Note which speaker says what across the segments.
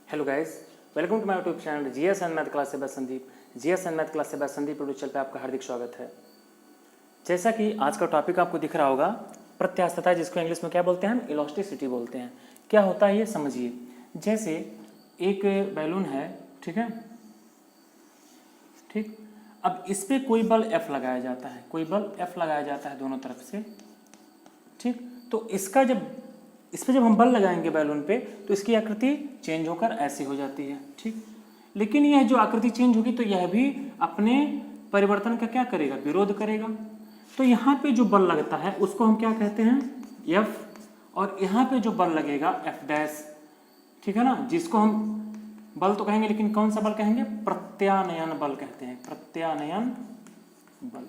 Speaker 1: Hello guys, welcome to my YouTube channel GS and math class से by Sandeep. GS and math class से by Sandeep YouTube channel पे आपका हार्दिक स्वागत है। जैसा कि आज का टॉपिक आपको दिख रहा होगा, प्रत्यास्थता, जिसको इंग्लिश में क्या बोलते हैं, हम इलास्टिसिटी बोलते हैं। क्या होता है ये समझिए। जैसे एक बैलून है, ठीक है, ठीक। अब इस पर कोई बल F लगाया जाता है, कोई बल F लगाया जाता है दोनों तरफ से, ठीक। तो इसका इस पर जब हम बल लगाएंगे बैलून पे, तो इसकी आकृति चेंज होकर ऐसी हो जाती है, ठीक। लेकिन यह जो आकृति चेंज होगी तो यह भी अपने परिवर्तन का क्या करेगा, विरोध करेगा। तो यहाँ पे जो बल लगता है उसको हम क्या कहते हैं, F, और यहाँ पे जो बल लगेगा F डैश, ठीक है ना, जिसको हम बल तो कहेंगे लेकिन कौन सा बल कहेंगे, प्रत्यानयन बल कहते हैं, प्रत्यानयन बल,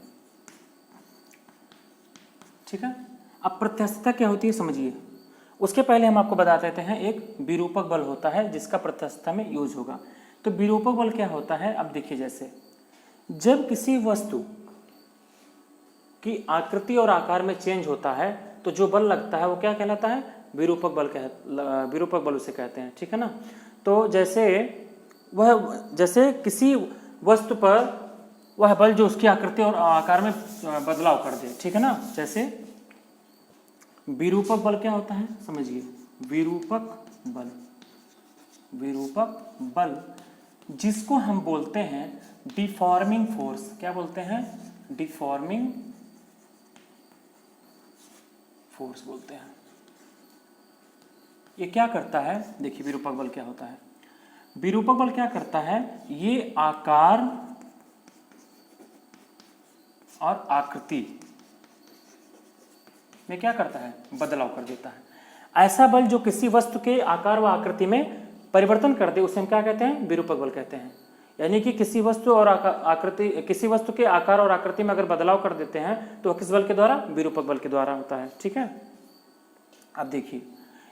Speaker 1: ठीक है। अब प्रत्यास्थता क्या होती है समझिए। उसके पहले हम आपको बता देते हैं, एक विरूपक बल होता है जिसका प्रत्यास्थता में यूज होगा। तो विरूपक बल क्या होता है, अब देखिए, जैसे जब किसी वस्तु की आकृति और आकार में चेंज होता है तो जो बल लगता है वो क्या कहलाता है, विरूपक बल उसे कहते हैं, ठीक है ना। तो जैसे किसी वस्तु पर वह बल जो उसकी आकृति और आकार में बदलाव कर दे, ठीक है ना। जैसे विरूपक बल क्या होता है समझिए, विरूपक बल जिसको हम बोलते हैं डिफॉर्मिंग फोर्स। क्या बोलते हैं, डिफॉर्मिंग फोर्स बोलते हैं। ये क्या करता है, देखिए विरूपक बल क्या होता है। विरूपक बल क्या करता है, ये आकार और आकृति में क्या करता है, बदलाव कर देता है। ऐसा बल जो किसी वस्तु के आकार व आकृति में परिवर्तन कर दे उसे हम क्या कहते हैं, विरूपक बल कहते हैं। यानी कि किसी वस्तु के आकार और आकृति में अगर बदलाव कर देते हैं तो किस बल के द्वारा, विरूपक बल के द्वारा होता है, ठीक है। अब देखिए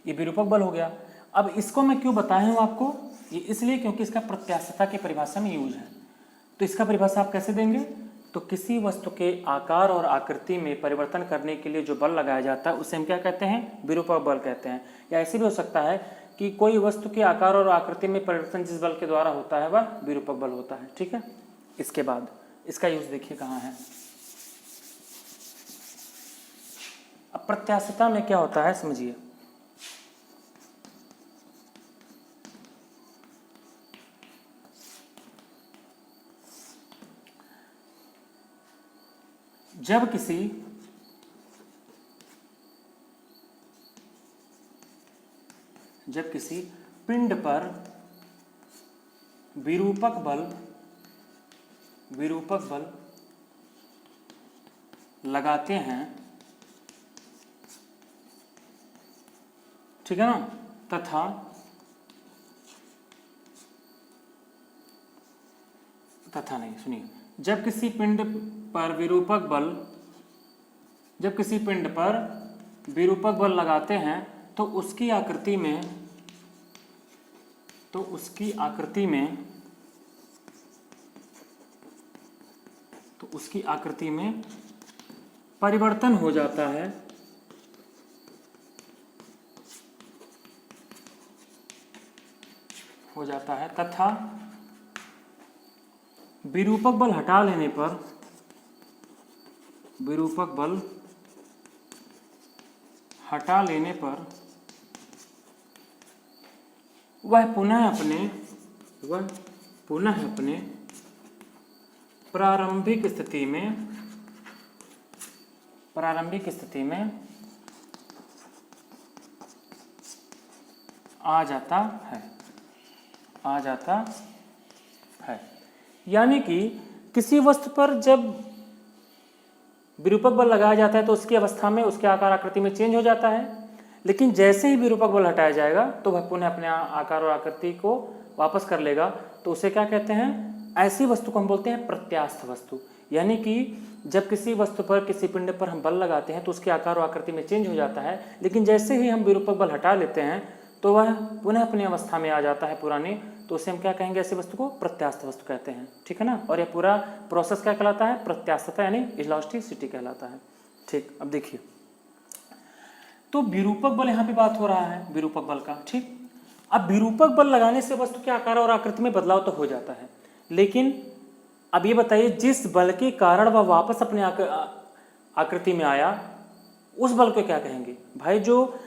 Speaker 1: ये विरूपक बल हो गया। अब इसको मैं क्यों बताया हूं आपको, ये इसलिए क्योंकि इसका प्रत्यास्थता की परिभाषा में यूज है। तो इसका परिभाषा आप कैसे देंगे, तो किसी वस्तु के आकार और आकृति में परिवर्तन करने के लिए जो बल लगाया जाता है उसे हम क्या कहते हैं, विरूपक बल कहते हैं। या ऐसे भी हो सकता है कि कोई वस्तु के आकार और आकृति में परिवर्तन जिस बल के द्वारा होता है वह विरूपक बल होता है, ठीक है। इसके बाद इसका यूज देखिए कहाँ है। अब प्रत्यास्थता में क्या होता है समझिए। जब किसी पिंड पर विरूपक बल लगाते हैं, ठीक है ना, तथा नहीं, सुनिए, जब किसी पिंड पर विरूपक बल लगाते हैं तो उसकी आकृति में परिवर्तन हो जाता है तथा विरूपक बल हटा लेने पर वह पुनः अपने प्रारंभिक स्थिति में आ जाता है। यानी कि किसी वस्तु पर जब विरूपक बल लगाया जाता है तो उसकी अवस्था में उसके आकार आकृति में चेंज हो जाता है, लेकिन जैसे ही विरूपक बल हटाया जाएगा तो वह पुनः अपने आकार और आकृति को वापस कर लेगा। तो उसे क्या कहते हैं, ऐसी वस्तु को हम बोलते हैं प्रत्यास्थ वस्तु। यानी कि जब किसी वस्तु पर, किसी पिंड पर हम बल लगाते हैं तो उसके आकार और आकृति में चेंज हो जाता है, लेकिन जैसे ही हम विरूपक बल हटा लेते हैं तो वह पुनः अपनी अवस्था में आ जाता है पुरानी। तो उसे हम क्या कहेंगे, ऐसी वस्तु को प्रत्यास्थ वस्तु कहते हैं, ठीक है ना। और यह पूरा प्रोसेस क्या कहलाता है, प्रत्यास्थता यानी इलास्टिसिटी कहलाता है, ठीक। अब देखिए, तो विरूपक बल यहाँ पे बात हो रहा है, विरूपक बल का, ठीक। अब विरूपक बल लगाने से वस्तु के आकार और आकृति में बदलाव तो हो जाता है, लेकिन अब ये बताइए जिस बल के कारण वह वापस अपने आकृति में आया उस बल को क्या कहेंगे? भाई जो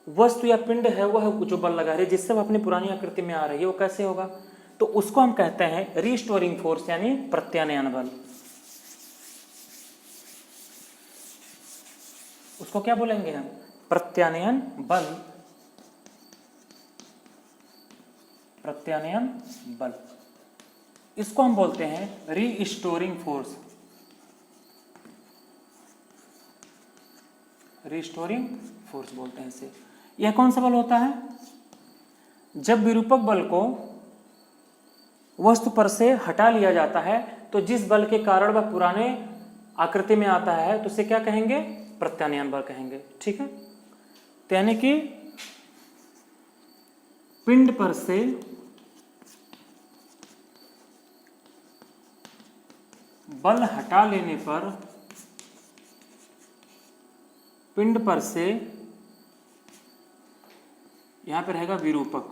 Speaker 1: वस्तु या पिंड है वह जो बल लगा रही है जिससे वह अपनी पुरानी आकृति में आ रही है वो कैसे होगा? तो उसको हम कहते हैं रीस्टोरिंग फोर्स यानी प्रत्यानयन बल। उसको क्या बोलेंगे हम? प्रत्यानयन बल। प्रत्यानयन बल इसको हम बोलते हैं रीस्टोरिंग फोर्स। रीस्टोरिंग फोर्स बोलते हैं इसे। यह कौन सा बल होता है? जब विरूपक बल को वस्तु पर से हटा लिया जाता है तो जिस बल के कारण वह पुराने आकृति में आता है तो उसे क्या कहेंगे? प्रत्यानयन बल कहेंगे। ठीक है, तो यानी कि पिंड पर से बल हटा लेने पर पिंड पर से, यहां पर रहेगा विरूपक,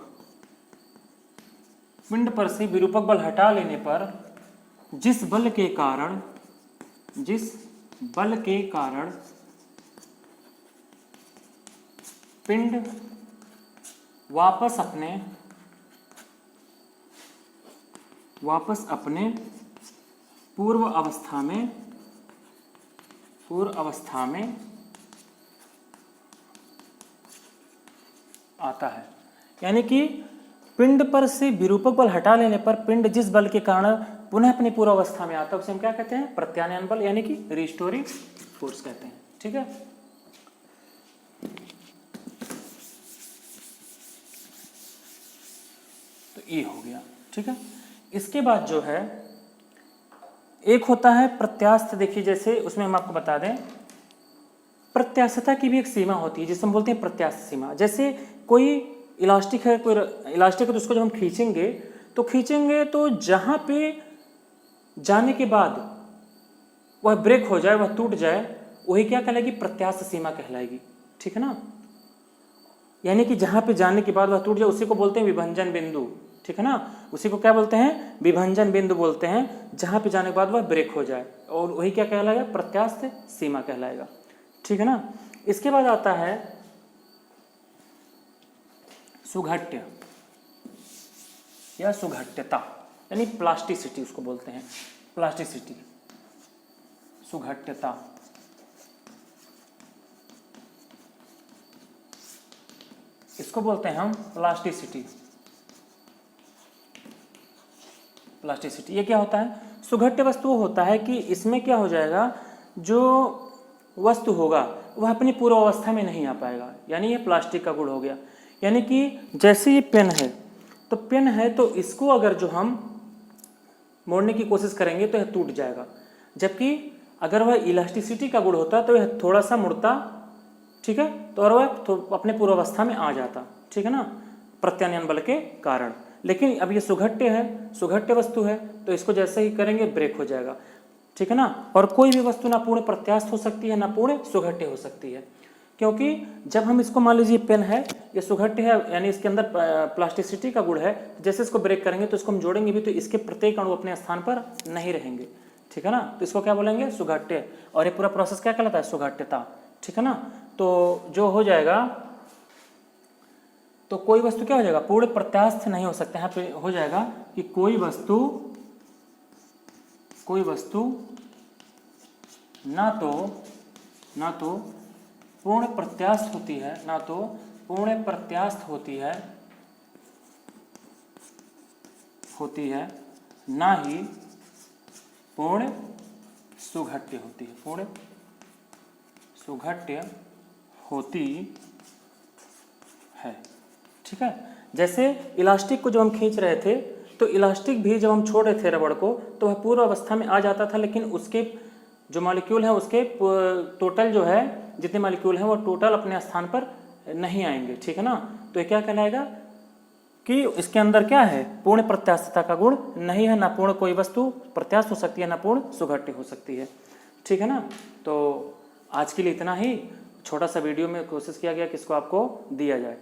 Speaker 1: पिंड पर से विरूपक बल हटा लेने पर जिस बल के कारण पिंड वापस अपने पूर्व अवस्था में आता है। यानी कि पिंड पर से विरूपक बल हटा लेने पर पिंड जिस बल के कारण पुनः अपनी पूर्व अवस्था में आता है उसे हम क्या कहते हैं? प्रत्यानयन बल यानी कि रीस्टोरिंग फोर्स कहते हैं। ठीक है, तो ये हो गया। ठीक है, इसके बाद जो है एक होता है प्रत्यास्थ। देखिए जैसे उसमें हम आपको बता दें प्रत्यास्थता की भी एक सीमा होती है जिसे हम बोलते हैं प्रत्यास्थ सीमा। जैसे कोई इलास्टिक है, तो उसको जब हम खींचेंगे तो जहां पे जाने के बाद वह ब्रेक हो जाए, वह टूट जाए, वही क्या कहलाएगी? प्रत्यास्थ सीमा कहलाएगी। ठीक है ना, यानी कि जहां पे जाने के बाद वह टूट जाए उसी को बोलते हैं विभंजन बिंदु। ठीक है ना, उसी को क्या बोलते हैं? विभंजन बिंदु बोलते हैं, जहां पे जाने के बाद वह ब्रेक हो जाए, और वही क्या कहलाएगा? प्रत्यास्थ सीमा कहलाएगा। ठीक है ना, इसके बाद आता है सुघट्य या सुघट्यता यानी प्लास्टिसिटी, उसको बोलते हैं प्लास्टिसिटी, सुघट्यता। इसको बोलते हैं हम प्लास्टिसिटी। ये क्या होता है? सुघट्य वस्तु होता है कि इसमें क्या हो जाएगा, जो वस्तु होगा वह अपनी पूर्व अवस्था में नहीं आ पाएगा, यानी ये प्लास्टिक का गुण हो गया। यानी कि जैसे ये पेन है तो इसको अगर जो हम मोड़ने की कोशिश करेंगे तो यह टूट जाएगा, जबकि अगर वह इलास्टिसिटी का गुण होता तो यह थोड़ा सा मुड़ता। ठीक है, तो और वह तो अपने पूर्व अवस्था में आ जाता। ठीक है ना, प्रत्यानयन बल के कारण। लेकिन अब ये सुघट्य वस्तु है तो इसको जैसे ही करेंगे ब्रेक हो जाएगा। ठीक है ना, और कोई भी वस्तु ना पूर्ण प्रत्यास्थ हो सकती है ना पूर्ण सुघट्य हो सकती है, क्योंकि जब हम इसको मान लीजिए पेन है, ये सुघट्य है यानी इसके अंदर प्लास्टिसिटी का गुण है, जैसे इसको ब्रेक करेंगे तो इसको हम जोड़ेंगे भी तो इसके प्रत्येक अणु अपने स्थान पर नहीं रहेंगे। ठीक है ना, तो इसको क्या बोलेंगे? सुघट्य। और ये पूरा प्रोसेस क्या कहलाता है? सुघट्यता। ठीक है ना, तो जो हो जाएगा तो कोई वस्तु क्या हो जाएगा? पूर्ण प्रत्यास्थ नहीं हो सकता। यहाँ पे हो जाएगा कि कोई वस्तु ना तो पूर्ण प्रत्यास्थ होती है, ना ही पूर्ण सुघट्य होती है। ठीक है, जैसे इलास्टिक को जब हम खींच रहे थे तो इलास्टिक भी जब हम छोड़ रहे थे रबड़ को तो वह पूर्व अवस्था में आ जाता था, लेकिन उसके जो मॉलिक्यूल है उसके टोटल जो है जितने मॉलिक्यूल हैं वो टोटल अपने स्थान पर नहीं आएंगे। ठीक है ना, तो ये क्या कहलाएगा कि इसके अंदर क्या है? पूर्ण प्रत्यास्थता का गुण नहीं है, ना पूर्ण कोई वस्तु प्रत्यास्थ हो सकती है ना पूर्ण सुघट्य हो सकती है। ठीक है ना, तो आज के लिए इतना ही। छोटा सा वीडियो में कोशिश किया गया कि इसको आपको दिया जाए।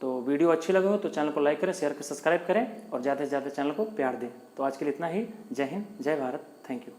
Speaker 1: तो वीडियो अच्छी लगे हो तो चैनल को लाइक करें, शेयर करें, सब्सक्राइब करें और ज़्यादा से ज़्यादा चैनल को प्यार दें। तो आज के लिए इतना ही। जय हिंद, जय भारत, थैंक यू।